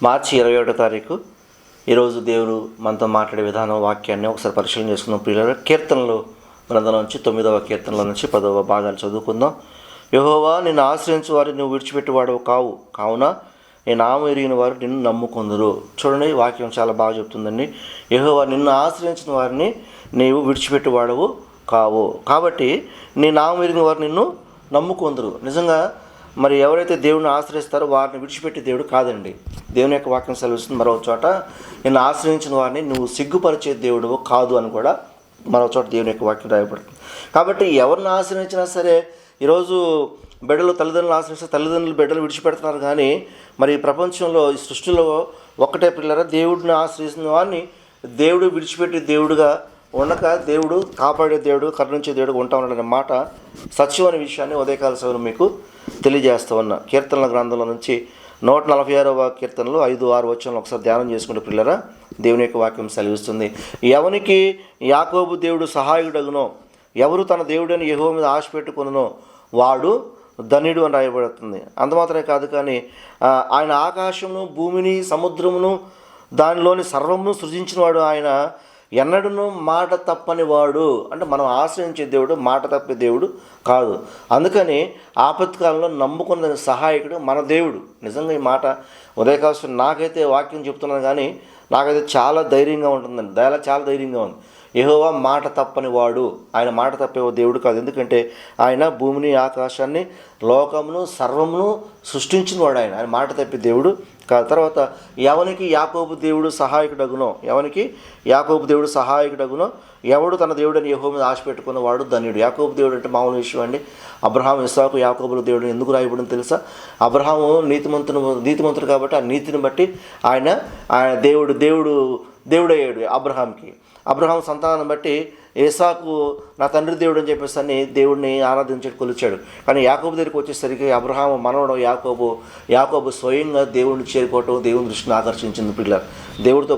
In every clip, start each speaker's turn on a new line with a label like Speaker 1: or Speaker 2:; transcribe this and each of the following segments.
Speaker 1: మార్చి 21వ తారీఖు ఈరోజు దేవుడు మనతో మాట్లాడే విధానం వాక్యాన్ని ఒకసారి పరిశీలన చేసుకుందాం. ప్రియులారా, కీర్తనలు గ్రంథం నుంచి 9వ కీర్తనల నుంచి 10వ భాగాలు చదువుకుందాం. యెహోవా, నిన్ను ఆశ్రయించు వారు నువ్వు విడిచిపెట్టేవాడు కావు, కావున నీ నామం ఎరిగిన వారు నిన్ను నమ్ముకొందురు. చూడండి, వాక్యం చాలా బాగా చెప్తుందండి. యెహోవా, నిన్ను ఆశ్రయించిన వారిని నీవు విడిచిపెట్టేవాడవు కావు, కాబట్టి నీ నామం ఎరిగిన వారు నిన్ను నమ్ముకొందురు. నిజంగా మరి ఎవరైతే దేవుని ఆశ్రయిస్తారో వారిని విడిచిపెట్టే దేవుడు కాదండి. దేవుని యొక్క వాక్యం సెలవిస్తుంది. మరో చోట నిన్ను ఆశ్రయించిన వారిని నువ్వు సిగ్గుపరిచే దేవుడు కాదు అని కూడా మరో చోట దేవుని యొక్క వాక్యం రాయబడుతుంది. కాబట్టి ఎవరిని ఆశ్రయించినా సరే, ఈరోజు బిడ్డలు తల్లిదండ్రులు ఆశ్రయిస్తే తల్లిదండ్రులు బిడ్డలు విడిచిపెడుతున్నారు. కానీ మరి ప్రపంచంలో ఈ సృష్టిలో ఒక్కటే పిల్లరా, దేవుడిని ఆశ్రయిస్తున్న వారిని దేవుడు విడిచిపెట్టే దేవుడుగా ఉండక దేవుడు కాపాడే దేవుడు, కరుణించే దేవుడు ఉంటా ఉన్నాడనే మాట సత్యం అనే విషయాన్ని ఉదయకాల సమయంలో మీకు తెలియజేస్తూ ఉన్నా. కీర్తనల గ్రంథంలో నుంచి 146వ కీర్తనలు 5-6 వచనాలు ఒకసారి ధ్యానం చేసుకుంటే పిల్లరా, దేవుని యొక్క వాక్యం సెలవిస్తుంది. ఎవనికి యాకోబు దేవుడు సహాయుడగునో, ఎవరు తన దేవుడని యెహోవా మీద ఆశ పెట్టుకొనునో వాడు ధన్యుడు అని రాయబడుతుంది. అంతమాత్రమే కాదు, కానీ ఆయన ఆకాశమును భూమిని సముద్రమును దానిలోని సర్వమును సృజించినవాడు. ఆయన ఎన్నడూనూ మాట తప్పని వాడు. అంటే మనం ఆశ్రయించే దేవుడు మాట తప్పే దేవుడు కాదు. అందుకని ఆపత్కాలంలో నమ్ముకున్న సహాయకుడు మన దేవుడు. నిజంగా ఈ మాట ఉదయకాలం నాకైతే వాక్యం చెప్తున్నాను, కానీ నాకైతే చాలా ధైర్యంగా ఉంటుందండి. చాలా ధైర్యంగా ఉంది. యెహోవా మాట తప్పని వాడు, ఆయన మాట తప్పే దేవుడు కాదు. ఎందుకంటే ఆయన భూమిని ఆకాశాన్ని లోకమును సర్వమును సృష్టించిన వాడు. ఆయన మాట తప్పే దేవుడు కాదు. తర్వాత ఎవనికి యాకోబు దేవుడు సహాయకుడగునో, ఎవనికి యాకోబు దేవుడు సహాయకుడగునో, ఎవడు తన దేవుడని యెహోవా మీద ఆశ పెట్టుకున్న వాడు ధన్యుడు. యాకోబు దేవుడు అంటే మామూలు విషయం అండి. అబ్రహాము, ఇస్సాకు, యాకోబుల దేవుడు ఎందుకు రాయబడింది తెలుసా? అబ్రహాము నీతిమంతుడు కాబట్టి ఆ నీతిని బట్టి ఆయన దేవుడయ్యాడు అబ్రహాంకి. అబ్రహాం సంతానం బట్టి ఏసాకు నా తండ్రి దేవుడు అని చెప్పేసి అని దేవుడిని ఆరాధించడం కొలిచాడు. కానీ యాకోబు దగ్గరికి వచ్చేసరికి అబ్రహాం మనవడం యాకోబు స్వయంగా దేవుడిని చేరుకోవటం దేవుని దృష్టిని ఆకర్షించింది. పిల్లలు దేవుడితో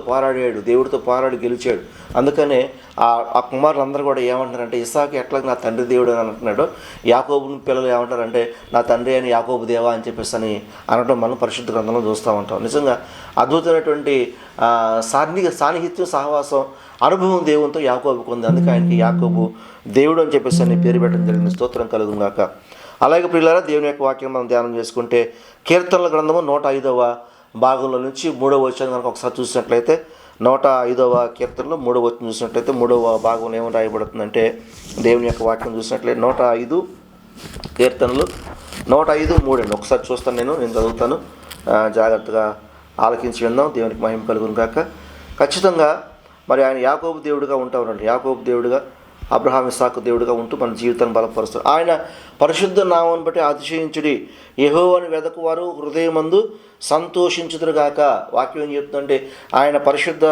Speaker 1: పోరాడి గెలిచాడు. అందుకనే ఆ కుమారులందరూ కూడా ఏమంటారంటే, ఇస్సాకు ఎట్లా నా తండ్రి దేవుడు అని అంటున్నాడు, యాకోబుని పిల్లలు ఏమంటారంటే నా తండ్రి అని యాకోబు దేవా అని చెప్పేసి అని అనడం మనం పరిశుద్ధ గ్రంథంలో చూస్తూ ఉంటాం. నిజంగా అద్భుతమైనటువంటి సాన్నిహిత్యం, సహవాసం, అనుభవం దేవునితో యాకోబుకు ఉంది. అందుకే ఆయనకి యాకోబు దేవుడు అని చెప్పేసి అని పేరు పెట్టడం జరిగింది. స్తోత్రం కలుగును గాక. అలాగే ప్రియులారా, దేవుని యొక్క వాక్యం మనం ధ్యానం చేసుకుంటే కీర్తనల గ్రంథము 105వ భాగంలో నుంచి 3వ వచనం కనుక ఒకసారి చూసినట్లయితే, 105వ కీర్తనలో 3వ వచనం చూసినట్లయితే 3వ భాగంలో ఏమని రాయబడుతుందంటే, దేవుని యొక్క వాక్యం చూసినట్లయితే 105 కీర్తనలు 105:3 అండి. ఒకసారి చూస్తాను, నేను చదువుతాను, జాగ్రత్తగా ఆలకించి విందాం. దేవునికి మహిమ కలుగును గాక. ఖచ్చితంగా మరి ఆయన యాకోబు దేవుడుగా ఉంటా ఉన్నాడు. యాకోబు దేవుడుగా, అబ్రహాం, ఇస్సాకు దేవుడుగా ఉంటూ మన జీవితాన్ని బలపరుస్తాడు. ఆయన పరిశుద్ధ నామాన్ని బట్టి అతిశయించుడి, యెహోవాను వెదకువారు హృదయమందు సంతోషించుదురుగాక. వాక్యం ఏం చెప్తుందంటే, ఆయన పరిశుద్ధ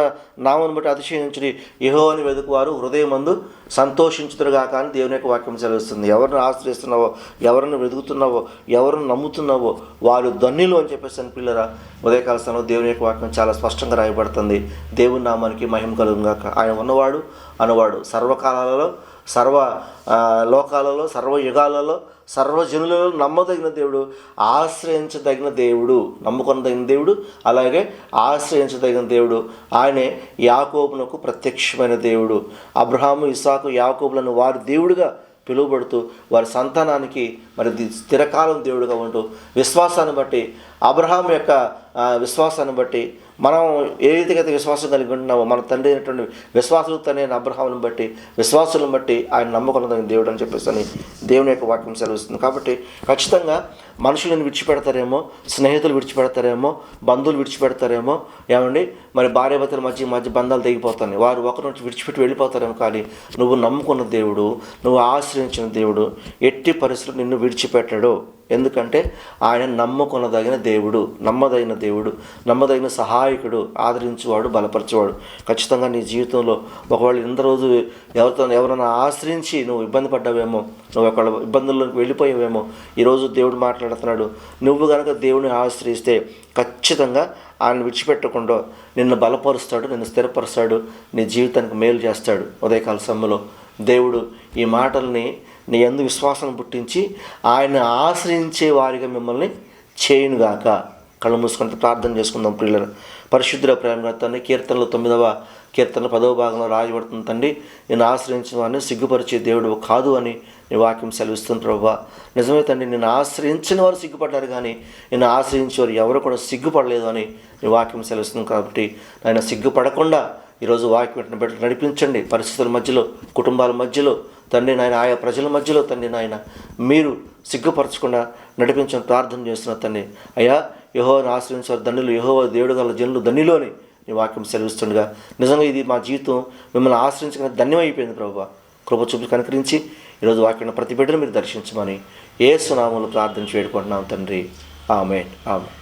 Speaker 1: నామాన్ని బట్టి అతిశయించుడి, యెహోవాను వెదకువారు హృదయమందు సంతోషించుదురుగాక అని దేవుని యొక్క వాక్యం సెలవిస్తుంది. ఎవరిని ఆశ్రయిస్తున్నావో, ఎవరిని వెతుకుతున్నావో, ఎవరిని నమ్ముతున్నావో వారు ధన్యులు అని చెప్పేసి అని పిల్లరా, ఉదయకాల సమయంలో దేవుని యొక్క వాక్యం చాలా స్పష్టంగా రాయబడుతుంది. దేవుని నామానికి మహిమ కలుగుగాక. ఆయన ఉన్నవాడు అనువాడు సర్వకాలాలలో, సర్వ లోకాలలో, సర్వయుగాలలో, సర్వజనులలో నమ్మదగిన దేవుడు, ఆశ్రయించదగిన దేవుడు, నమ్ముకొనదగిన దేవుడు, అలాగే ఆశ్రయించదగిన దేవుడు. ఆయనే యాకోబునకు ప్రత్యక్షమైన దేవుడు. అబ్రహాము, ఇస్సాకు, యాకోబులను వారి దేవుడుగా పిలువబడుతూ వారి సంతానానికి మరి స్థిరకాలం దేవుడుగా ఉంటూ, విశ్వాసాన్ని బట్టి, అబ్రహాం యొక్క విశ్వాసాన్ని బట్టి మనం ఏ రీతిగా విశ్వాసం కలిగి ఉంటున్నామో, మన తండ్రి అయినటువంటి విశ్వాసులు తండ్రి అయిన అబ్రహామును బట్టి, విశ్వాసులను బట్టి ఆయన నమ్మకం దేవుడు అని చెప్పేసి అని దేవుని యొక్క వాక్యం సెలవిస్తుంది. కాబట్టి ఖచ్చితంగా మనుషులను విడిచిపెడతారేమో, స్నేహితులు విడిచిపెడతారేమో, బంధువులు విడిచిపెడతారేమో, ఏమండి మరి భార్యాభర్తల మధ్య బంధాలు తెగిపోతాయి, వారు ఒకరి నుంచి విడిచిపెట్టి వెళ్ళిపోతారేమో. కానీ నువ్వు నమ్ముకున్న దేవుడు, నువ్వు ఆశ్రయించిన దేవుడు ఎట్టి పరిస్థితులు నిన్ను విడిచిపెట్టడు. ఎందుకంటే ఆయన నమ్ముకొనదగిన దేవుడు, నమ్మదగిన సహాయకుడు, ఆదరించేవాడు, బలపరిచేవాడు. ఖచ్చితంగా నీ జీవితంలో ఒకవేళ ఇంత రోజు ఎవరైనా ఆశ్రయించి నువ్వు ఇబ్బంది పడ్డావేమో, నువ్వు ఒకవేళ ఇబ్బందుల్లోకి వెళ్ళిపోయావేమో, ఈరోజు దేవుడు మాట్లాడుతున్నాడు. నువ్వు కనుక దేవుని ఆశ్రయిస్తే ఖచ్చితంగా ఆయన విడిచిపెట్టకుండా నిన్ను బలపరుస్తాడు, నిన్ను స్థిరపరుస్తాడు, నీ జీవితానికి మేలు చేస్తాడు. ఉదయకాల సమయంలో దేవుడు ఈ మాటల్ని నీ యందు విశ్వాసం పుట్టించి ఆయన ఆశ్రయించే వారిగా మిమ్మల్ని చేయునుగాక. కళ్ళు మూసుకుంటే ప్రార్థన చేసుకుందాం ప్రియులను. పరిశుద్ధుల ప్రేమ తండ్రి, కీర్తనలు 9వ కీర్తన 10వ భాగంలో రాయబడుతుంది తండ్రి, నేను ఆశ్రయించిన వాడిని సిగ్గుపరిచే దేవుడు కాదు అని నీ వాక్యం సెలవిస్తుంది ప్రభువా. నిజమే తండ్రి, నేను ఆశ్రయించిన వారు సిగ్గుపడ్డారు కానీ నేను ఆశ్రయించే వారు ఎవరు కూడా సిగ్గుపడలేదు అని నీ వాక్యం సెలవిస్తుంది. కాబట్టి ఆయన సిగ్గుపడకుండా ఈరోజు వాక్యం బట్టి నడిపించండి. పరిస్థితుల మధ్యలో, కుటుంబాల మధ్యలో తండ్రి నాయన, ఆయా ప్రజల మధ్యలో తండ్రి నాయన మీరు సిగ్గుపరచకుండా నడిపించని ప్రార్థన చేస్తున్న తండ్రి. అయ్యా, యెహోవాను ఆశ్రయించారు ధన్యులు, యెహోవా దేవుడు గల జనులు ధన్యులు అని నీ వాక్యం సెలవిస్తుండగా నిజంగా ఇది మా జీవితం మిమ్మల్ని ఆశ్రయించగా ధన్యమైపోయింది ప్రభువా. కృప చూపి కనుకరించి ఈరోజు వాక్యం ప్రతి బిడ్డను మీరు దర్శించమని యేసు నామములో ప్రార్థించి వేడుకుంటున్నాం తండ్రి. ఆమేన్, ఆమేన్.